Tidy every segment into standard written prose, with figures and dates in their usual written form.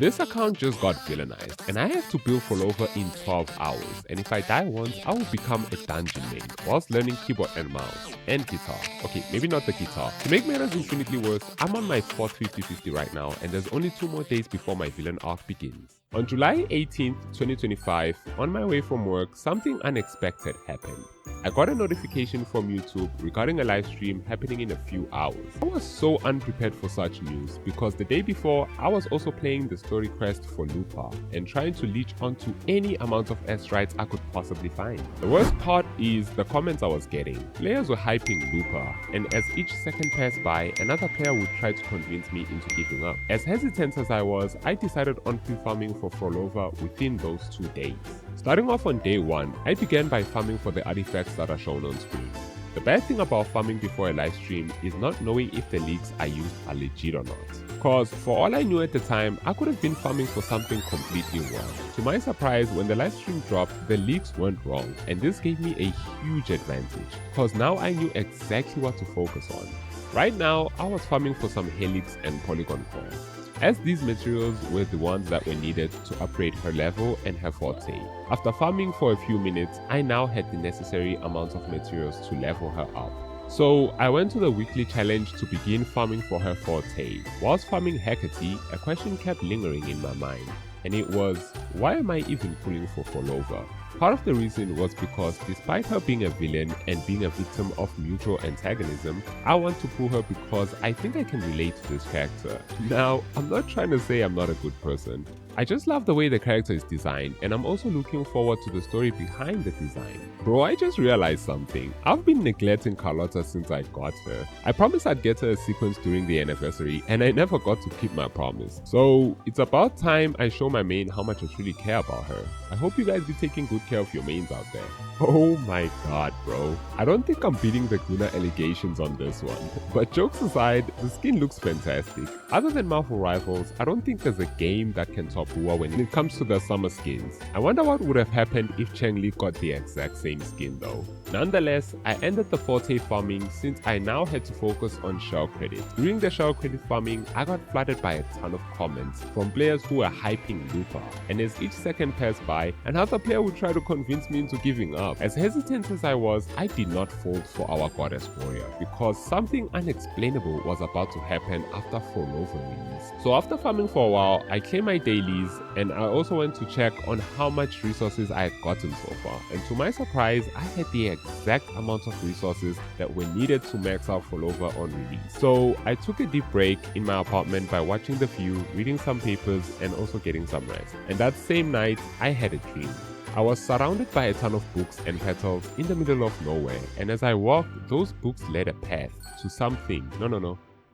This account just got villainized and I have to build Phrolova in 12 hours, and if I die once, I will become a dungeon main whilst learning keyboard and mouse and guitar. Okay, maybe not the guitar. To make matters infinitely worse, I'm on my 4th 50-50 right now and there's only 2 more days before my villain arc begins. On July 18th, 2025, on my way from work, something unexpected happened. I got a notification from YouTube regarding a live stream happening in a few hours. I was so unprepared for such news because the day before, I was also playing the story quest for Looper and trying to leech onto any amount of S-rights I could possibly find. The worst part is the comments I was getting. Players were hyping Looper, and as each second passed by, another player would try to convince me into giving up. As hesitant as I was, I decided on pre-farming for Phrolova within those 2 days. Starting off on day 1, I began by farming for the artifacts that are shown on screen. The bad thing about farming before a live stream is not knowing if the leaks I used are legit or not. Cause for all I knew at the time, I could have been farming for something completely wrong. To my surprise, when the live stream dropped, the leaks weren't wrong, and this gave me a huge advantage, cause now I knew exactly what to focus on. Right now, I was farming for some helix and polygon cores, as these materials were the ones that were needed to upgrade her level and her forte. After farming for a few minutes, I now had the necessary amount of materials to level her up. So I went to the weekly challenge to begin farming for her forte. Whilst farming Hecate, a question kept lingering in my mind, and it was, why am I even pulling for Phrolova? Part of the reason was because despite her being a villain and being a victim of mutual antagonism, I want to pull her because I think I can relate to this character. Now, I'm not trying to say I'm not a good person. I just love the way the character is designed, and I'm also looking forward to the story behind the design. Bro, I just realized something. I've been neglecting Carlotta since I got her. I promised I'd get her a sequence during the anniversary, and I never got to keep my promise. So, it's about time I show my main how much I truly care about her. I hope you guys be taking good care of your mains out there. Oh my god, bro. I don't think I'm beating the Guna allegations on this one. But jokes aside, the skin looks fantastic. Other than Marvel Rivals, I don't think there's a game that can top Hua when it comes to the summer skins. I wonder what would have happened if Cheng-Li got the exact same skin though. Nonetheless, I ended the forte farming since I now had to focus on shell credit. During the shell credit farming, I got flooded by a ton of comments from players who were hyping Looper, and as each second passed by, another player would try to convince me into giving up. As hesitant as I was, I did not fold for our goddess warrior because something unexplainable was about to happen after Phrolova release. So after farming for a while, I claimed my dailies, and I also went to check on how much resources I had gotten so far, and to my surprise, I had the exact amount of resources that were needed to max out Phrolova on release. So I took a deep break in my apartment by watching The View, reading some papers, and also getting some rest. And that same night, I had a dream. I was surrounded by a ton of books and petals in the middle of nowhere, and as I walked, those books led a path to something,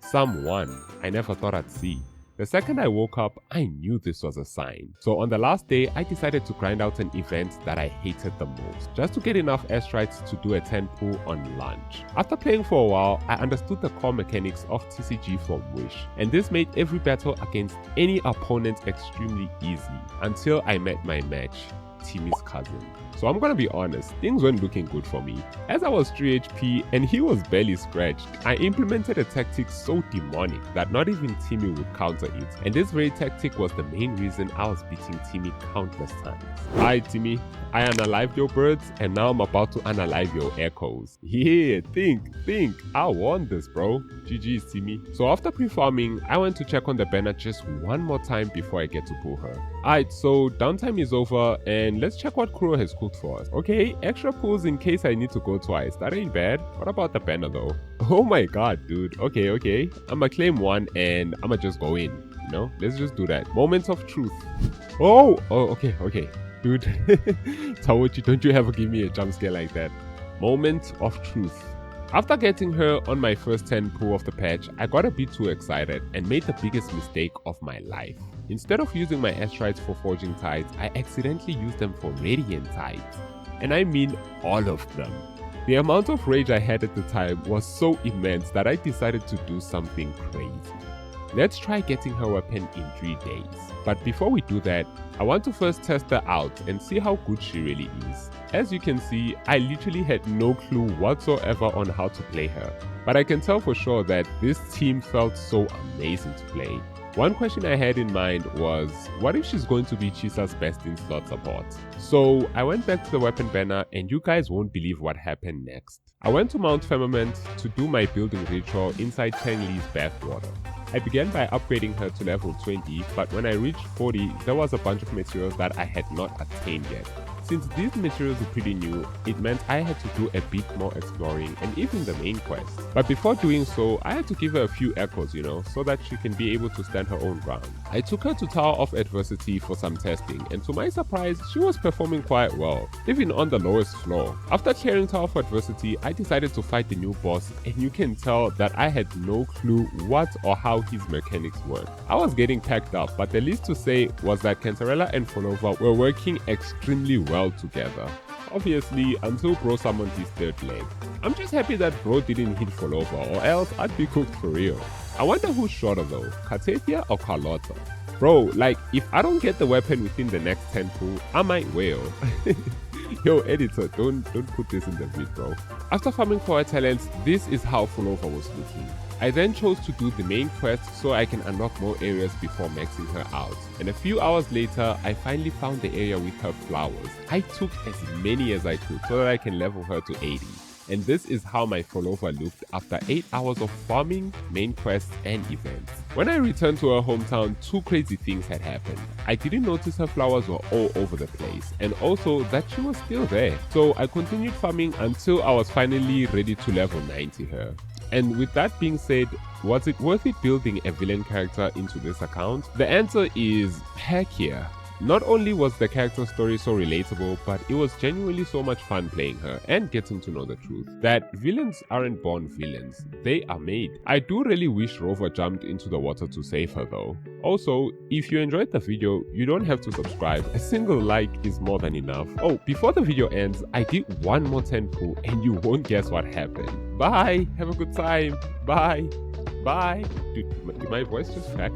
someone I never thought I'd see. The second I woke up, I knew this was a sign. So on the last day, I decided to grind out an event that I hated the most, just to get enough airstrikes to do a 10 pull on lunch. After playing for a while, I understood the core mechanics of TCG from Wish, and this made every battle against any opponent extremely easy, until I met my match, Timmy's cousin. So I'm gonna be honest, things weren't looking good for me. As I was 3 HP and he was barely scratched, I implemented a tactic so demonic that not even Timmy would counter it. And this very tactic was the main reason I was beating Timmy countless times. Hi Timmy, I unalived your birds and now I'm about to unalive your echoes. Yeah, think, I won this bro. GG's Timmy. So after pre-farming, I went to check on the banner just one more time before I get to pull her. Alright, so downtime is over and let's check what Kuro has cooked for us. Okay, extra pulls in case I need to go twice. That ain't bad. What about the banner though? Oh my god, dude. Okay. I'ma claim one and I'ma just go in. You know, let's just do that. Moments of truth. Oh, okay. Dude, Tawochi, don't you ever give me a jump scare like that. Moment of truth. After getting her on my first 10 pull of the patch, I got a bit too excited and made the biggest mistake of my life. Instead of using my airstrikes for Forging Tides, I accidentally used them for Radiant Tides. And I mean all of them. The amount of rage I had at the time was so immense that I decided to do something crazy. Let's try getting her weapon in 3 days. But before we do that, I want to first test her out and see how good she really is. As you can see, I literally had no clue whatsoever on how to play her. But I can tell for sure that this team felt so amazing to play. One question I had in mind was, what if she's going to be Chisa's best in slot support? So I went back to the weapon banner and you guys won't believe what happened next. I went to Mount Firmament to do my building ritual inside Chang Li's bathwater. I began by upgrading her to level 20, but when I reached 40, there was a bunch of materials that I had not attained yet. Since these materials are pretty new, it meant I had to do a bit more exploring and even the main quest. But before doing so, I had to give her a few echoes, so that she can be able to stand her own ground. I took her to Tower of Adversity for some testing, and to my surprise, she was performing quite well, even on the lowest floor. After clearing Tower of Adversity, I decided to fight the new boss, and you can tell that I had no clue what or how his mechanics work. I was getting packed up, but the least to say was that Cantarella and Phrolova were working extremely well together. Obviously, until bro summoned his third leg. I'm just happy that bro didn't hit Phrolova, or else I'd be cooked for real. I wonder who's shorter though, Katetia or Carlotta? Bro, like, if I don't get the weapon within the next 10 pull, I might wail. Yo, editor, don't put this in the vid, bro. After farming for her talents, this is how Phrolova was looking. I then chose to do the main quest so I can unlock more areas before maxing her out. And a few hours later, I finally found the area with her flowers. I took as many as I could so that I can level her to 80. And this is how my Phrolova looked after 8 hours of farming, main quests and events. When I returned to her hometown, two crazy things had happened. I didn't notice her flowers were all over the place, and also that she was still there. So I continued farming until I was finally ready to level 90 her. And with that being said, was it worth it building a villain character into this account? The answer is heck yeah. Not only was the character story so relatable, but it was genuinely so much fun playing her and getting to know the truth that villains aren't born villains, they are made. I do really wish Rover jumped into the water to save her though. Also, if you enjoyed the video, you don't have to subscribe, a single like is more than enough. Oh, before the video ends, I did one more 10 pull and you won't guess what happened. Bye, have a good time, bye. Did my voice just crack?